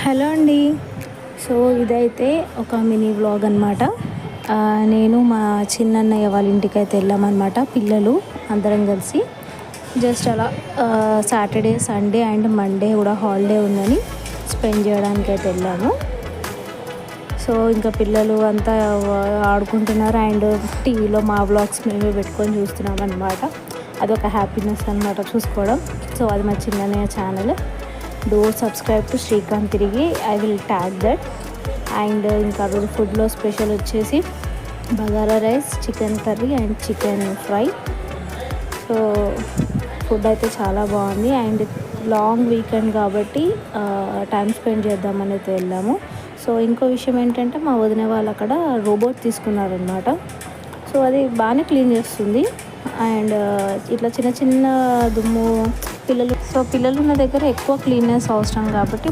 Hello అండి. So ఇదైతే ఒక మినీ వ్లాగ్ అనమాట. నేను మా చిన్నన్నయ్య వాళ్ళ ఇంటికి అయితే వెళ్ళామన్నమాట. పిల్లలు అందరం కలిసి జస్ట్ అలా సాటర్డే సండే అండ్ మండే కూడా హాలిడే ఉందని స్పెండ్ చేయడానికి అయితే వెళ్ళాము. సో ఇంకా పిల్లలు అంతా ఆడుకుంటున్నారు అండ్ టీవీలో మా వ్లాగ్స్ మేమే పెట్టుకొని చూస్తున్నాం అనమాట. అదొక హ్యాపీనెస్ అనమాట చూసుకోవడం. సో అది మా చిన్నన్నయ్య channel. Do subscribe to Srikanth తిరిగి, I will tag that. And ఇంకా రోజు ఫుడ్లో స్పెషల్ వచ్చేసి bagara rice, chicken curry and chicken fry. So food అయితే చాలా బాగుంది అండ్ లాంగ్ వీకెండ్ కాబట్టి టైం స్పెండ్ చేద్దామని అయితే వెళ్ళాము. సో ఇంకో విషయం ఏంటంటే మా వదిన వాళ్ళు అక్కడ రోబోట్ తీసుకున్నారనమాట. సో అది బాగానే క్లీన్ చేస్తుంది అండ్ ఇట్లా చిన్న చిన్న దుమ్ము పిల్లలు ఉన్న దగ్గర ఎక్కువ క్లీన్నెస్ అవసరం కాబట్టి